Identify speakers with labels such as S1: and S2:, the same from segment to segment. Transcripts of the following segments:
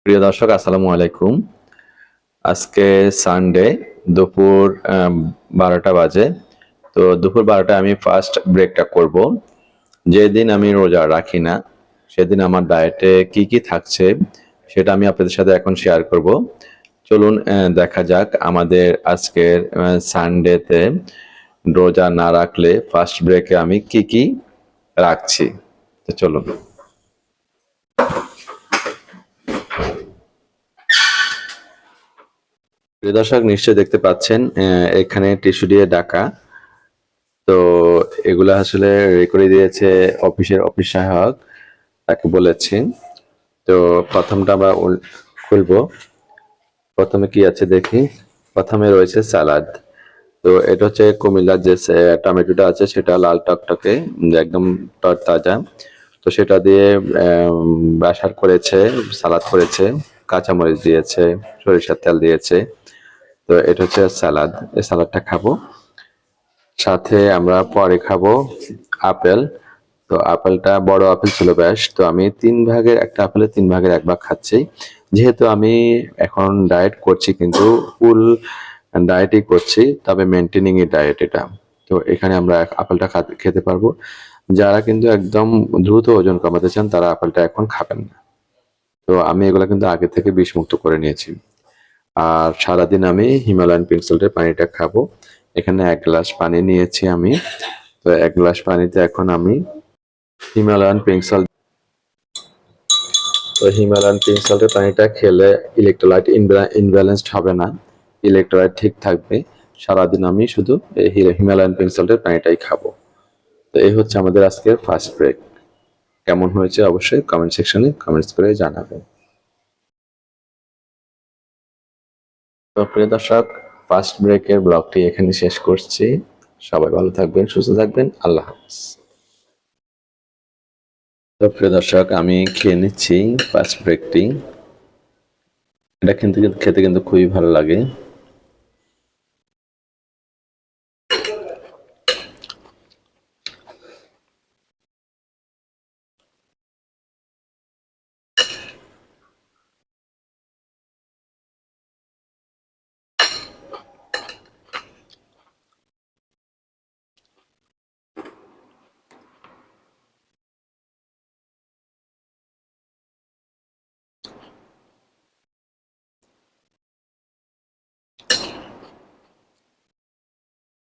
S1: প্রিয় দর্শক, আসসালামু আলাইকুম। আজকে সানডে, দুপুর 12টা বাজে। তো দুপুর 12টায় আমি ফার্স্ট ব্রেকটা করব। যেদিন আমি রোজা রাখি না সেদিন আমার ডায়েটে কি কি থাকছে সেটা আমি আপনাদের সাথে এখন শেয়ার করব। চলুন দেখা যাক আমাদের আজকের সানডেতে রোজা না রাখলে ফার্স্ট ব্রেকে আমি কি কি রাখছি। তো চলুন। প্রিয় দর্শক, নিশ্চয়ই দেখতে পাচ্ছেন এখানে টিস্যু দিয়ে ঢাকা। তো এগুলা আসলে রেকর্ডে দিয়েছে অফিসের অফিস সহায়ক, তাকে বলেছি। তো প্রথমটা আমরা খুলবো। প্রথমে কি আছে দেখি। প্রথমে রয়েছে সালাদ। তো এটা হচ্ছে কুমিল্লার যে টমেটোটা আছে সেটা লাল টকটকে, একদম তরতাজা। তো সেটা দিয়ে বাসার করেছে, সালাদ করেছে, কাঁচামরিচ দিয়েছে, সরিষার তেল দিয়েছে। তো এটা হচ্ছে সালাদ, এই সালাদটা খাবো। সাথে আমরা পরে খাবো আপেল। তো আপেলটা বড় আপেল ছিল বেশ, তো আমি 3 ভাগের একটা আপেলের 3 ভাগের 1 ভাগ খাচ্ছি। যেহেতু আমি এখন ডায়েট করছি, কিন্তু ফুল ডায়েটই করছি, তবে মেনটেনিং এর ডায়েট এটা। তো এখানে আমরা আপেলটা খেতে পারবো। যারা কিন্তু একদম দ্রুত ওজন কমাতে চান তারা আপেলটা এখন খাবেন না। তো আমি এগুলো কিন্তু আগে থেকে বিষমুক্ত করে নিয়েছি। আর সারাদিন আমি হিমালয়ান পিঙ্ক সল্টের পানিটা খাবো। এখানে 1 গ্লাস পানি নিয়েছি আমি। তো 1 গ্লাস পানিতে এখন আমি হিমালয়ান পিঙ্ক সল্ট, তো হিমালয়ান পিঙ্ক সল্টের পানিটা খেলে ইলেকট্রোলাইট ইনব্যালেন্সড হবে না, ইলেকট্রোলাইট ঠিক থাকবে। সারাদিন আমি শুধু এই হিমালয়ান পিঙ্ক সল্টের পানিটাই খাবো। তো এই হচ্ছে আমাদের আজকের ফার্স্ট ব্রেক। কেমন হয়েছে অবশ্যই কমেন্ট সেকশনে কমেন্টস করে জানাবেন। তো প্রিয় দর্শক, ফার্স্ট ব্রেকের ব্লগটি এখানে শেষ করছি। সবাই ভালো থাকবেন, সুস্থ থাকবেন। আল্লাহ হাফেজ। তো প্রিয় দর্শক, আমি খেয়ে নিচ্ছি ফার্স্ট ব্রেকটি। এটা কিন্তু খেতে কিন্তু খুবই ভালো লাগে।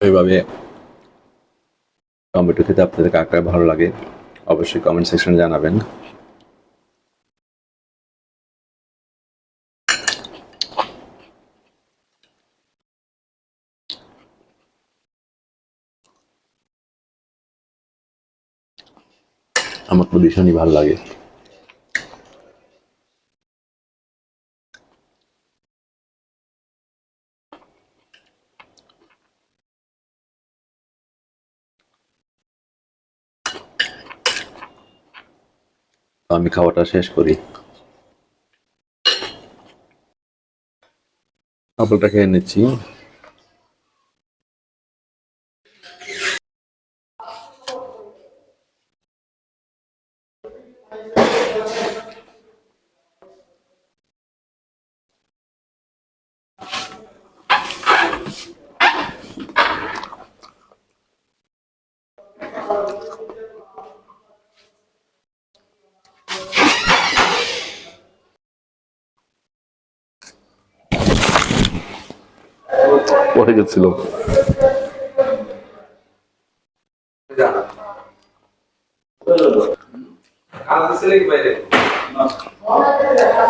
S1: এইভাবে টমেটো খেতে আপনাদের কার কার ভালো লাগে অবশ্যই কমেন্ট সেকশনে জানাবেন। আমার তো ভীষণই ভালো লাগে। আমি খাওয়াটা শেষ করি। আপেলটা খেয়ে নিচ্ছি। পড়ে গেছিল।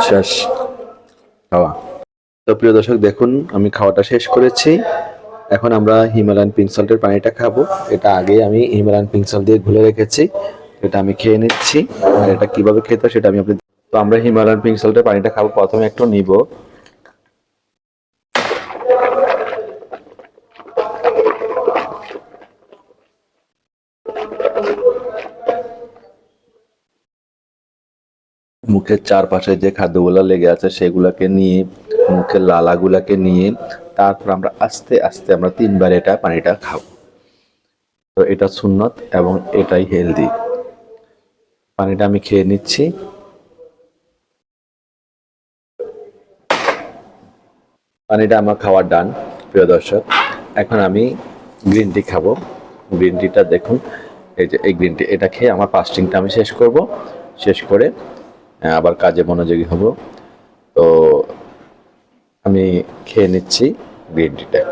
S1: শেষ খাওয়া। তো প্রিয় দর্শক, দেখুন আমি খাওয়াটা শেষ করেছি। এখন আমরা হিমালয়ান পিঙ্ক সল্টের পানিটা খাবো। এটা আগে আমি হিমালয়ান পিঙ্ক সল্ট দিয়ে ঘুলে রেখেছি, এটা আমি খেয়ে নিচ্ছি। আর এটা কিভাবে খেতে হয় সেটা আমি আপনি, তো আমরা হিমালয়ান পিঙ্ক সল্টের পানিটা খাবো। প্রথমে একটু নিব। মুখের চারপাশে যে খাদ্যগুলো লেগে আছে সেগুলোকে নিয়ে, মুখের লালাগুলাকে নিয়ে, তারপর আমরা আস্তে আস্তে আমরা 3বার এটা পানিটা খাবো। তো এটা সুন্নত এবং এটাই হেলদি। পানিটা আমি খেয়ে নিচ্ছি। পানিটা আমার খাওয়ার ডান প্রিয় দর্শক। এখন আমি গ্রিন টি খাবো। গ্রিন টিটা দেখুন, এই যে এই গ্রিন টি, এটা খেয়ে আমার ফাস্টিংটা আমি শেষ করব। শেষ করে আবার কাজে মনোযোগী হব। তো আমি খেয়ে নিচ্ছি গ্রিন টিটা।